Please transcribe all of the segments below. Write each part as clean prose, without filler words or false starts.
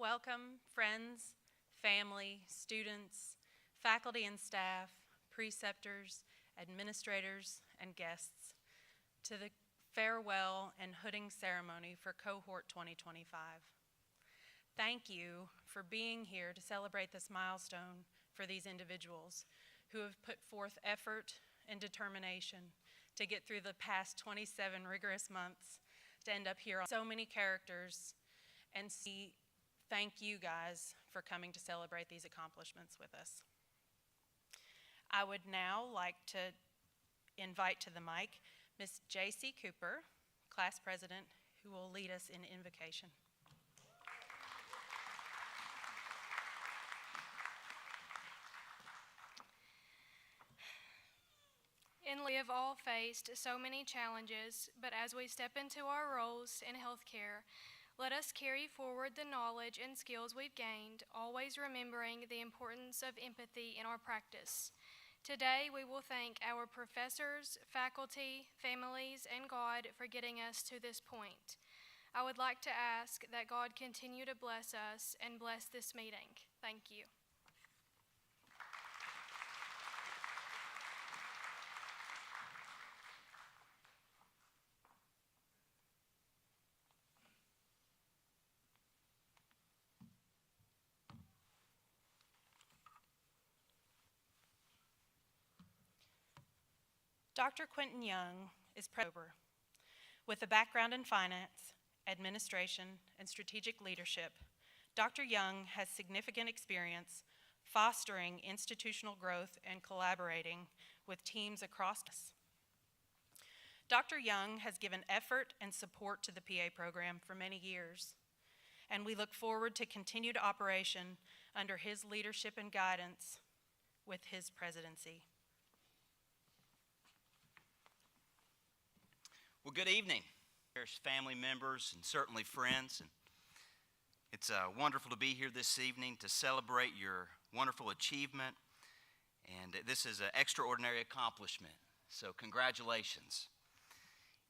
Welcome, friends, family, students, faculty and staff, preceptors, administrators, and guests, to the farewell and hooding ceremony for Cohort 2025. Thank you for being here to celebrate this milestone for these individuals who have put forth effort and determination to get through the past 27 rigorous months to end up here. So many characters, and thank you guys for coming to celebrate these accomplishments with us. I would now like to invite to the mic Ms. J.C. Cooper, class president, who will lead us in invocation. We have all faced so many challenges, but as we step into our roles in healthcare, let us carry forward the knowledge and skills we've gained, always remembering the importance of empathy in our practice. Today, we will thank our professors, faculty, families, and God for getting us to this point. I would like to ask that God continue to bless us and bless this meeting. Thank you. Dr. Quentin Young is sober. With a background in finance, administration, and strategic leadership, Dr. Young has significant experience fostering institutional growth and collaborating with teams across us. Dr. Young has given effort and support to the PA program for many years, and we look forward to continued operation under his leadership and guidance with his presidency. Well, good evening, family members and certainly friends. And it's wonderful to be here this evening to celebrate your wonderful achievement. And this is an extraordinary accomplishment, so congratulations.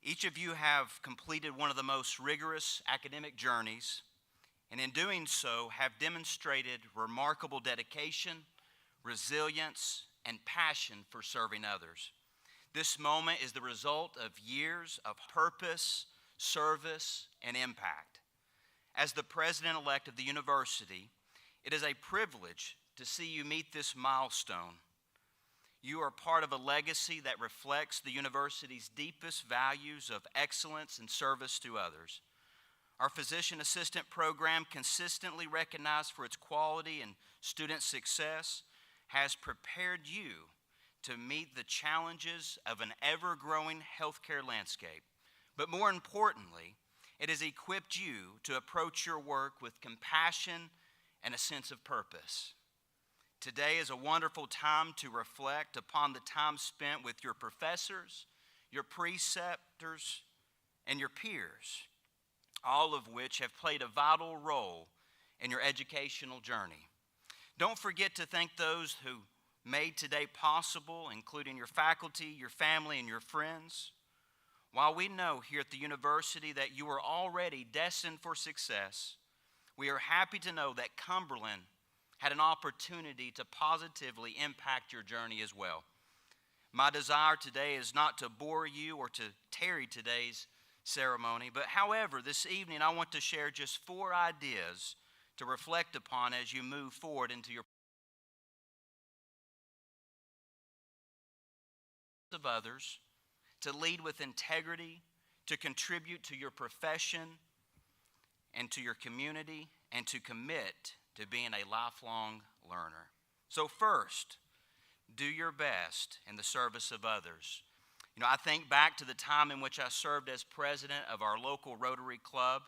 Each of you have completed one of the most rigorous academic journeys, and in doing so have demonstrated remarkable dedication, resilience, and passion for serving others. This moment is the result of years of purpose, service, and impact. As the president-elect of the university, it is a privilege to see you meet this milestone. You are part of a legacy that reflects the university's deepest values of excellence and service to others. Our physician assistant program, consistently recognized for its quality and student success, has prepared you to meet the challenges of an ever-growing healthcare landscape. But more importantly, it has equipped you to approach your work with compassion and a sense of purpose. Today is a wonderful time to reflect upon the time spent with your professors, your preceptors, and your peers, all of which have played a vital role in your educational journey. Don't forget to thank those who made today possible, including your faculty, your family, and your friends. While we know here at the university that you are already destined for success, we are happy to know that Cumberland had an opportunity to positively impact your journey as well. My desire today is not to bore you or to tarry today's ceremony, but however, this evening I want to share just 4 ideas to reflect upon as you move forward into your of others, to lead with integrity, to contribute to your profession and to your community, and to commit to being a lifelong learner. So first, do your best in the service of others. I think back to the time in which I served as president of our local Rotary Club,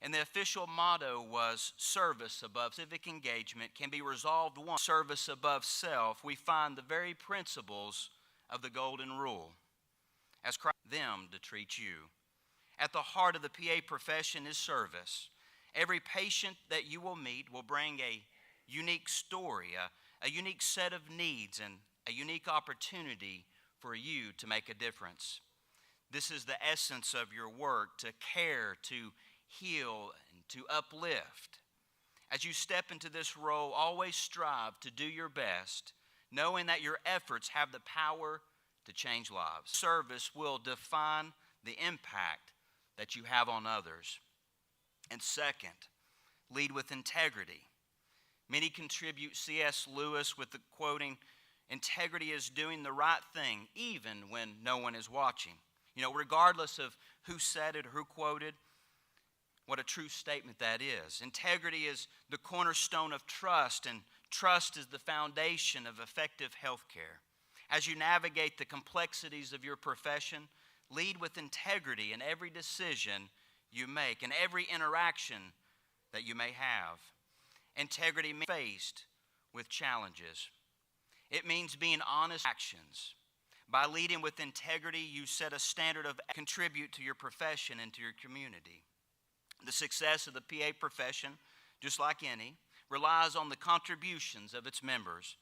and the official motto was service above civic engagement can be resolved one. Service above self, we find the very principles of the golden rule, as Christ them to treat you. At the heart of the PA profession is service. Every patient that you will meet will bring a unique story, a unique set of needs, and a unique opportunity for you to make a difference. This is the essence of your work, to care, to heal, and to uplift. As you step into this role, always strive to do your best, knowing that your efforts have the power to change lives. Service will define the impact that you have on others. And second, lead with integrity. Many contribute C.S. Lewis with the quoting, "Integrity is doing the right thing even when no one is watching." Regardless of who said it or who quoted, what a true statement that is. Integrity is the cornerstone of trust, and trust is the foundation of effective health care. As you navigate the complexities of your profession, lead with integrity in every decision you make and every interaction that you may have. Integrity means faced with challenges. It means being honest in actions. By leading with integrity, you set a standard of contribute to your profession and to your community. The success of the PA profession, just like any, relies on the contributions of its members.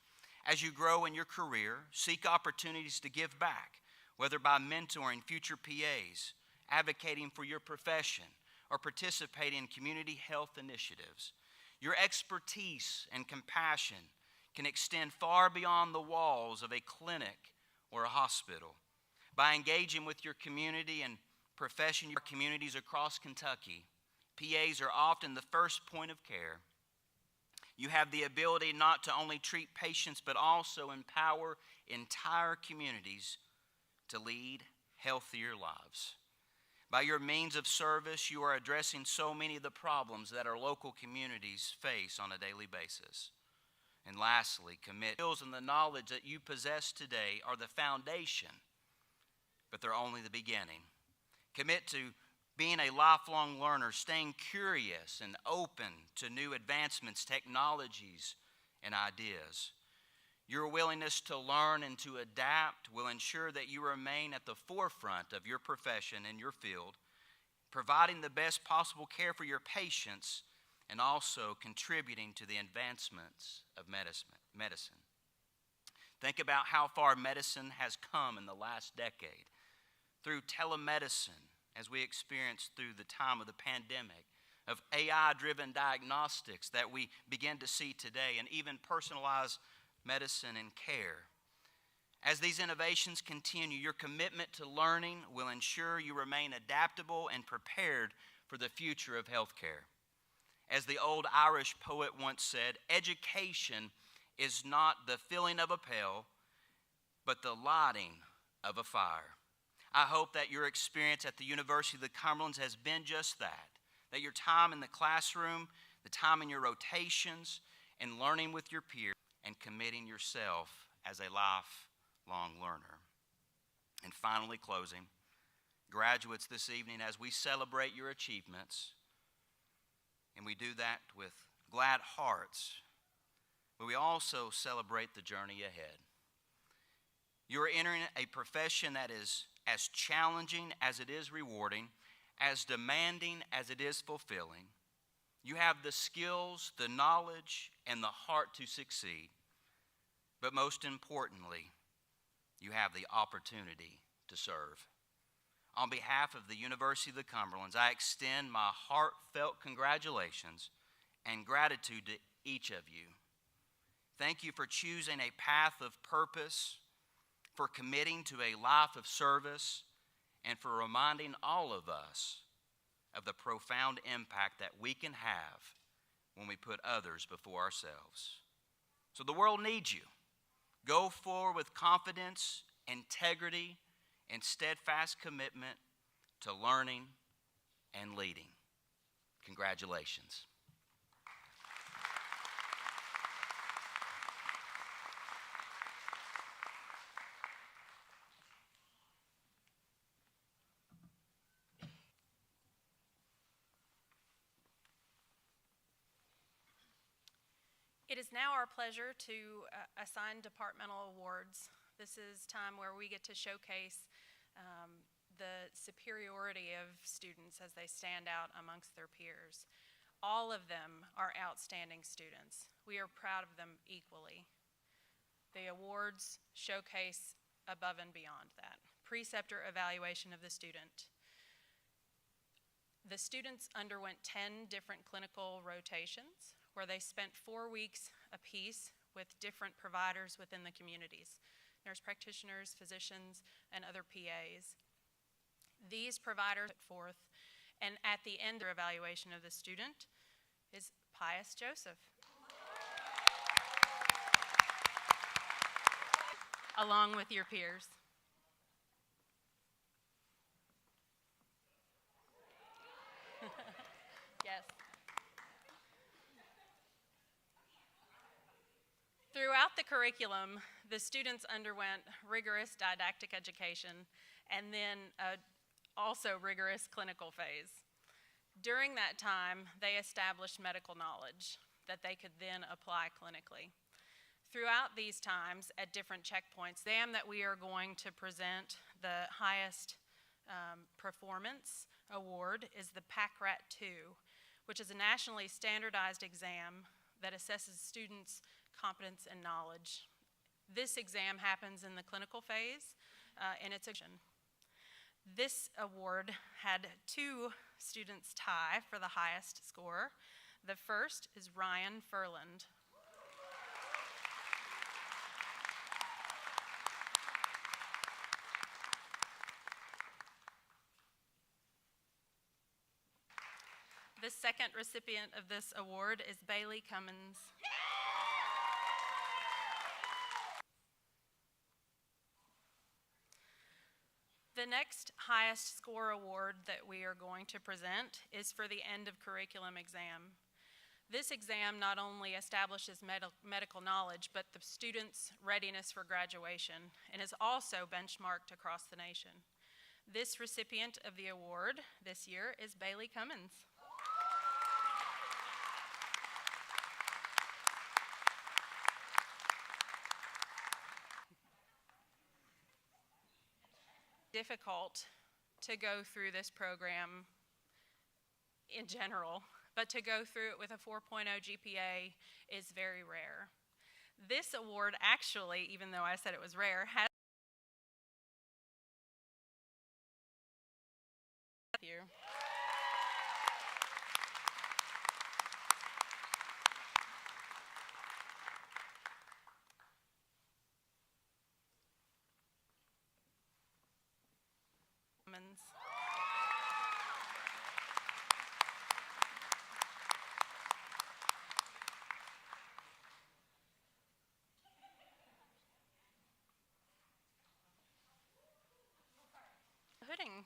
As you grow in your career, seek opportunities to give back, whether by mentoring future PAs, advocating for your profession, or participating in community health initiatives. Your expertise and compassion can extend far beyond the walls of a clinic or a hospital. By engaging with your community and profession, your communities across Kentucky, PAs are often the first point of care. You have the ability not to only treat patients, but also empower entire communities to lead healthier lives. By your means of service, you are addressing so many of the problems that our local communities face on a daily basis. And lastly, commit. The skills and the knowledge that you possess today are the foundation, but they're only the beginning. Commit to being a lifelong learner, staying curious and open to new advancements, technologies, and ideas. Your willingness to learn and to adapt will ensure that you remain at the forefront of your profession and your field, providing the best possible care for your patients and also contributing to the advancements of medicine. Think about how far medicine has come in the last decade. Through telemedicine, as we experienced through the time of the pandemic, of AI-driven diagnostics that we begin to see today, and even personalized medicine and care. As these innovations continue, your commitment to learning will ensure you remain adaptable and prepared for the future of healthcare. As the old Irish poet once said, education is not the filling of a pail, but the lighting of a fire. I hope that your experience at the University of the Cumberlands has been just that your time in the classroom, the time in your rotations, and learning with your peers, and committing yourself as a lifelong learner. And finally, closing, graduates, this evening, as we celebrate your achievements, and we do that with glad hearts, but we also celebrate the journey ahead. You are entering a profession that is as challenging as it is rewarding, as demanding as it is fulfilling. You have the skills, the knowledge, and the heart to succeed. But most importantly, you have the opportunity to serve. On behalf of the University of the Cumberlands, I extend my heartfelt congratulations and gratitude to each of you. Thank you for choosing a path of purpose, for committing to a life of service, and for reminding all of us of the profound impact that we can have when we put others before ourselves. So the world needs you. Go forward with confidence, integrity, and steadfast commitment to learning and leading. Congratulations. It is now our pleasure to assign departmental awards. This is time where we get to showcase the superiority of students as they stand out amongst their peers. All of them are outstanding students. We are proud of them equally. The awards showcase above and beyond that. Preceptor evaluation of the student. The students underwent 10 different clinical rotations, where they spent 4 weeks apiece with different providers within the communities, nurse practitioners, physicians, and other PAs. These providers put forth, and at the end of their evaluation of the student is Pius Joseph, along with your peers. Yes. Throughout the curriculum, the students underwent rigorous didactic education and then also rigorous clinical phase. During that time, they established medical knowledge that they could then apply clinically. Throughout these times, at different checkpoints, the exam that we are going to present the highest performance award is the PACRAT 2, which is a nationally standardized exam that assesses students' competence and knowledge. This exam happens in the clinical phase, and it's a This award had 2 students tie for the highest score. The first is Ryan Furland. The second recipient of this award is Bailey Cummins. The next highest score award that we are going to present is for the end of curriculum exam. This exam not only establishes medical knowledge, but the students' readiness for graduation, and is also benchmarked across the nation. This recipient of the award this year is Bailey Cummins. Difficult to go through this program in general, but to go through it with a 4.0 GPA is very rare. This award actually, even though I said it was rare, has you. Pudding.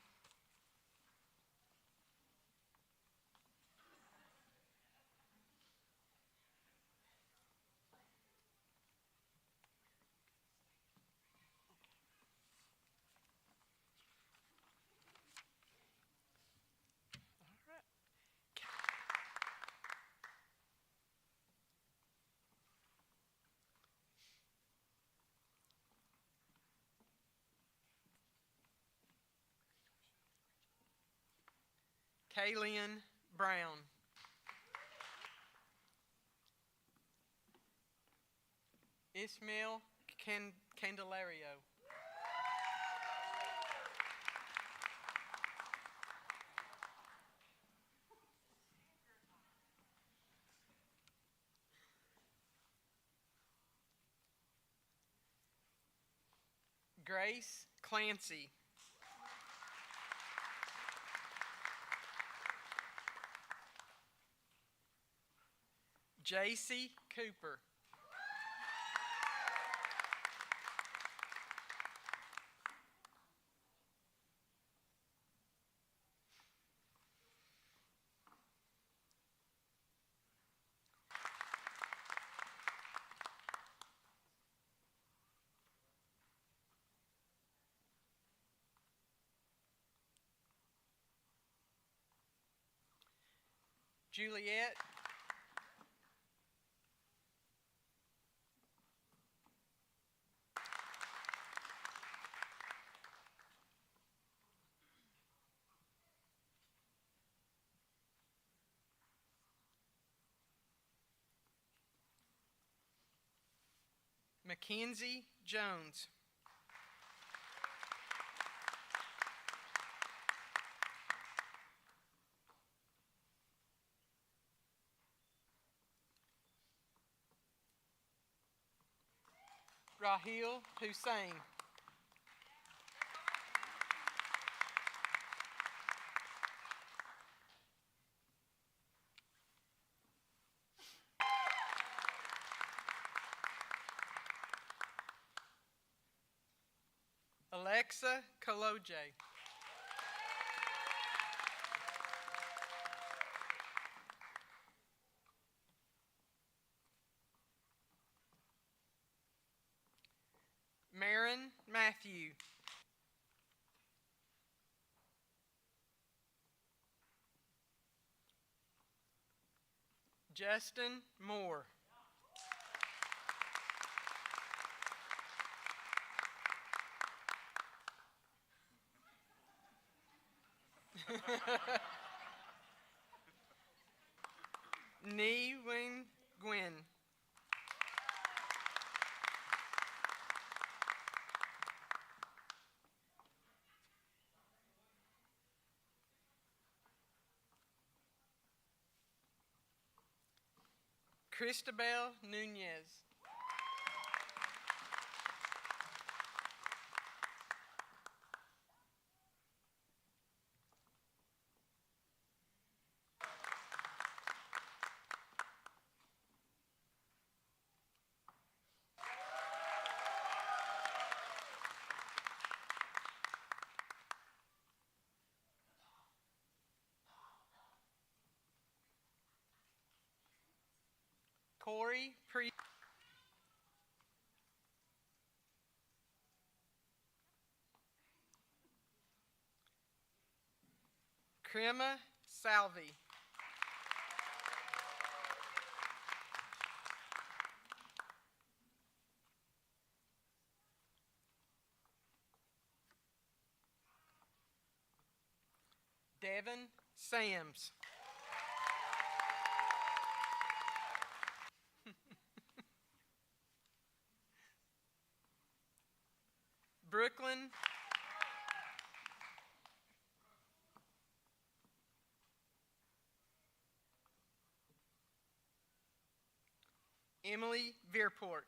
Kaylin Brown. Ismail Candelario. Grace Clancy. JC Cooper. Juliet Mackenzie Jones. Rahil Hussein. Alexa Kaloje. Marin Matthew. Justin Moore. Ni Wing Gwyn. Cristabel Nunez. Corey Pre. Crema Salvi. Devin Sams. Brooklyn Emily Veerport.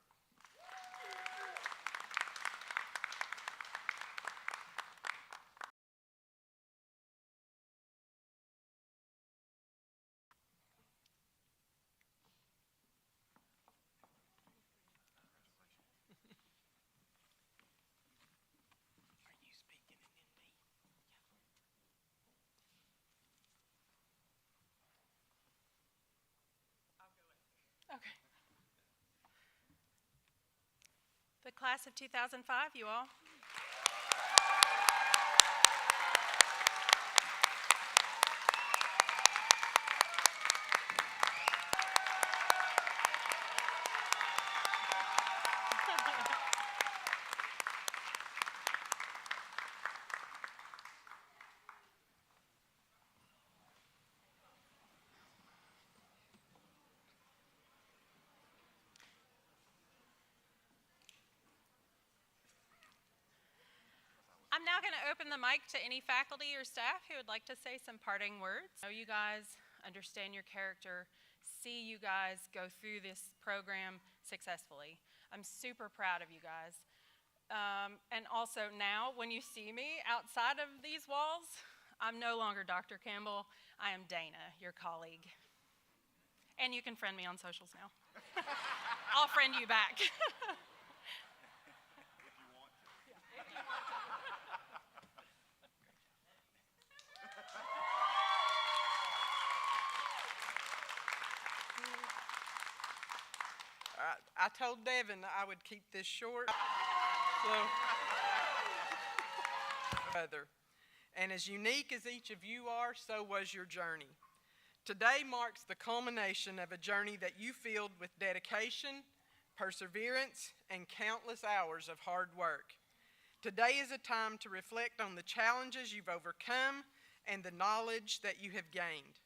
Okay. The class of 2005, you all. I'm now going to open the mic to any faculty or staff who would like to say some parting words. I know you guys, understand your character, see you guys go through this program successfully. I'm super proud of you guys. And also now, when you see me outside of these walls, I'm no longer Dr. Campbell. I am Dana, your colleague. And you can friend me on socials now. I'll friend you back. I told Devin I would keep this short. And as unique as each of you are, so was your journey. Today marks the culmination of a journey that you filled with dedication, perseverance, and countless hours of hard work. Today is a time to reflect on the challenges you've overcome and the knowledge that you have gained.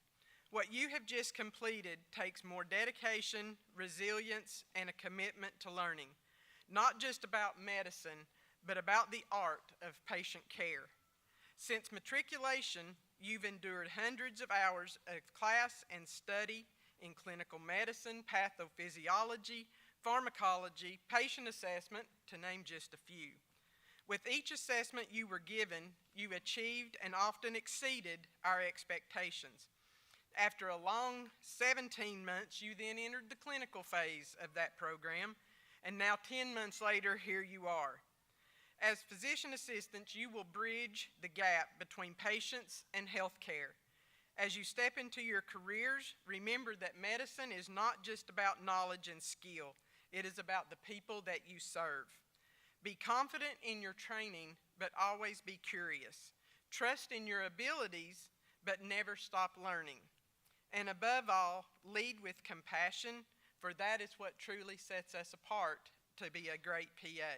What you have just completed takes more dedication, resilience, and a commitment to learning, not just about medicine, but about the art of patient care. Since matriculation, you've endured hundreds of hours of class and study in clinical medicine, pathophysiology, pharmacology, patient assessment, to name just a few. With each assessment you were given, you achieved and often exceeded our expectations. After a long 17 months, you then entered the clinical phase of that program, and now 10 months later, here you are. As physician assistants, you will bridge the gap between patients and healthcare. As you step into your careers, remember that medicine is not just about knowledge and skill. It is about the people that you serve. Be confident in your training, but always be curious. Trust in your abilities, but never stop learning. And above all, lead with compassion, for that is what truly sets us apart to be a great PA.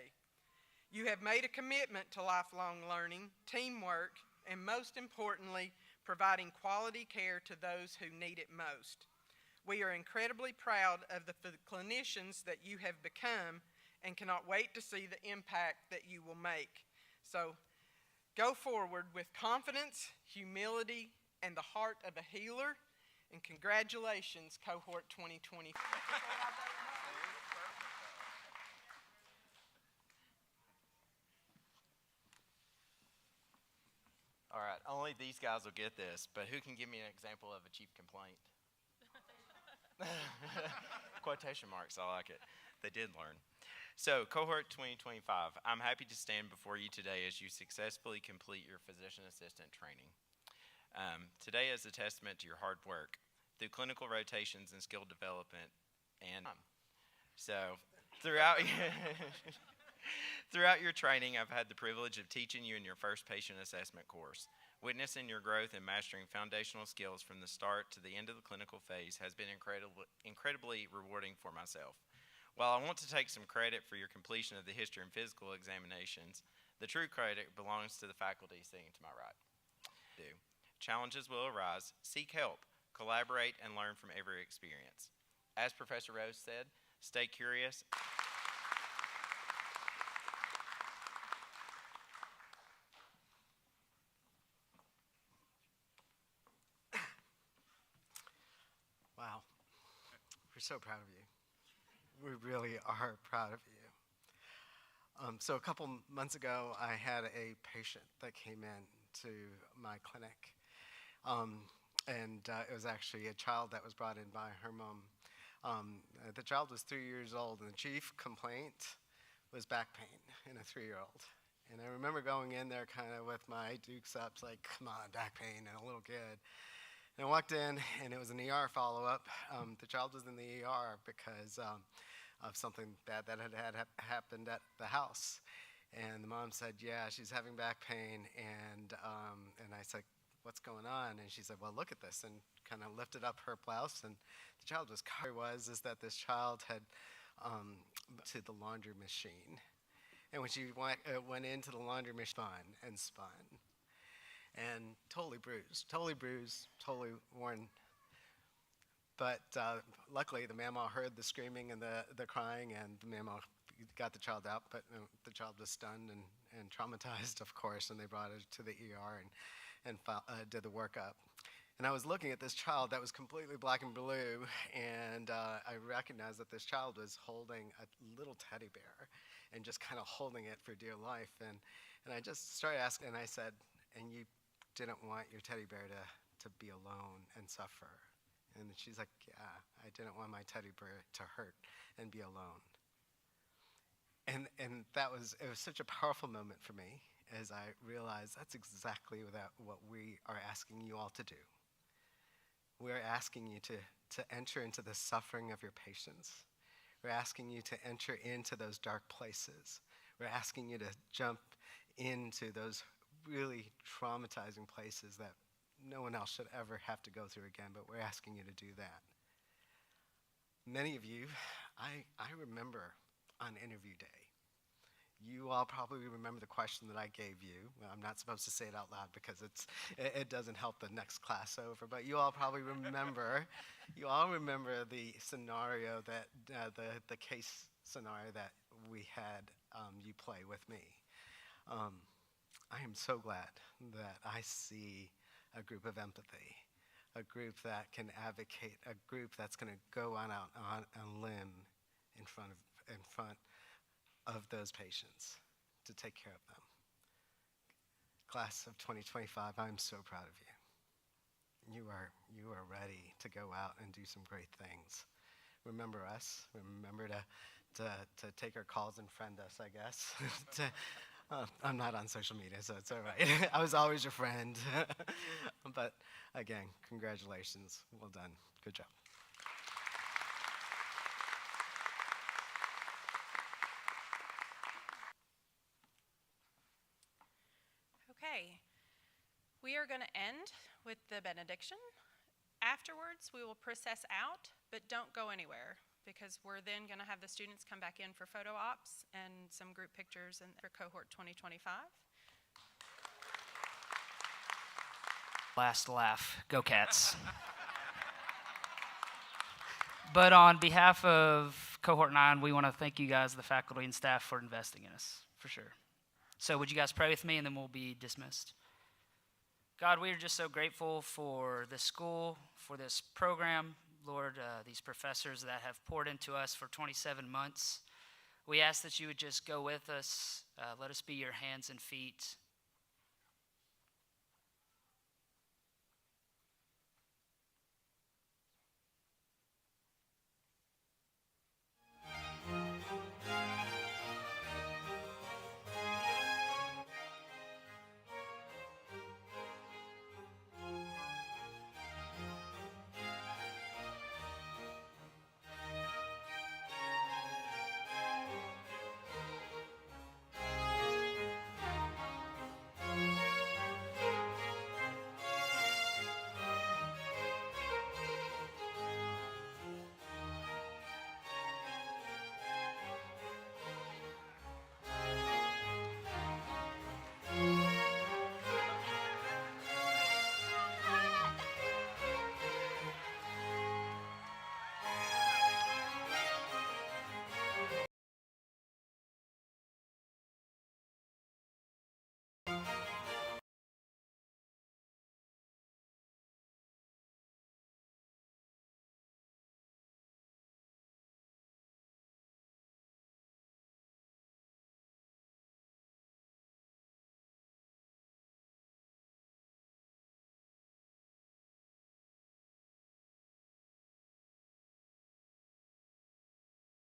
You have made a commitment to lifelong learning, teamwork, and most importantly, providing quality care to those who need it most. We are incredibly proud of the clinicians that you have become and cannot wait to see the impact that you will make. So go forward with confidence, humility, and the heart of a healer. And congratulations, Cohort 2020. All right, only these guys will get this, but who can give me an example of a chief complaint? Quotation marks, I like it. They did learn. So, Cohort 2025, I'm happy to stand before you today as you successfully complete your physician assistant training. Today is a testament to your hard work through clinical rotations and skill development. And so, throughout your training, I've had the privilege of teaching you in your first patient assessment course. Witnessing your growth in mastering foundational skills from the start to the end of the clinical phase has been incredibly rewarding for myself. While I want to take some credit for your completion of the history and physical examinations, the true credit belongs to the faculty sitting to my right. Challenges will arise. Seek help, collaborate, and learn from every experience. As Professor Rose said, stay curious. Wow, we're so proud of you. We really are proud of you. So a couple months ago, I had a patient that came in to my clinic. It was actually a child that was brought in by her mom. The child was 3 years old, and the chief complaint was back pain in a 3-year-old. And I remember going in there kind of with my dukes up, like, come on, back pain, and a little kid. And I walked in, and it was an ER follow-up. The child was in the ER because of something bad that had happened at the house. And the mom said, yeah, she's having back pain. And I said, what's going on? And she said, well, look at this, and kind of lifted up her blouse. And the child was covered. Is that this child had to the laundry machine. And when she went into the laundry machine, spun. And totally bruised, totally worn. But luckily, the mama heard the screaming and the crying, and the mama got the child out, but the child was stunned and traumatized, of course, and they brought her to the ER and did the workup. And I was looking at this child that was completely black and blue, and I recognized that this child was holding a little teddy bear and just kind of holding it for dear life. And I just started asking, and I said, and you didn't want your teddy bear to be alone and suffer? And she's like, yeah, I didn't want my teddy bear to hurt and be alone. And it was such a powerful moment for me as I realized that's exactly what we are asking you all to do. We're asking you to enter into the suffering of your patients. We're asking you to enter into those dark places. We're asking you to jump into those really traumatizing places that no one else should ever have to go through again, but we're asking you to do that. Many of you, I remember on interview day. You all probably remember the question that I gave you. Well, I'm not supposed to say it out loud because it doesn't help the next class over, but you all probably remember, the scenario that, the case scenario that we had you play with me. I am so glad that I see a group of empathy, a group that can advocate, a group that's going to go out on a limb in front of those patients to take care of them. Class of 2025, I'm so proud of you. You are ready to go out and do some great things. Remember us. Remember to take our calls and friend us, I guess. I'm not on social media, so it's all right. I was always your friend. But again, congratulations. Well done. Good job. Okay, we are going to end with the benediction. Afterwards, we will process out, but don't go anywhere because we're then going to have the students come back in for photo ops and some group pictures for cohort 2025. Last laugh. Go Cats. But on behalf of Cohort 9, we want to thank you guys, the faculty and staff, for investing in us, for sure. So would you guys pray with me, and then we'll be dismissed. God, we are just so grateful for this school, for this program. Lord, these professors that have poured into us for 27 months. We ask that you would just go with us. Let us be your hands and feet.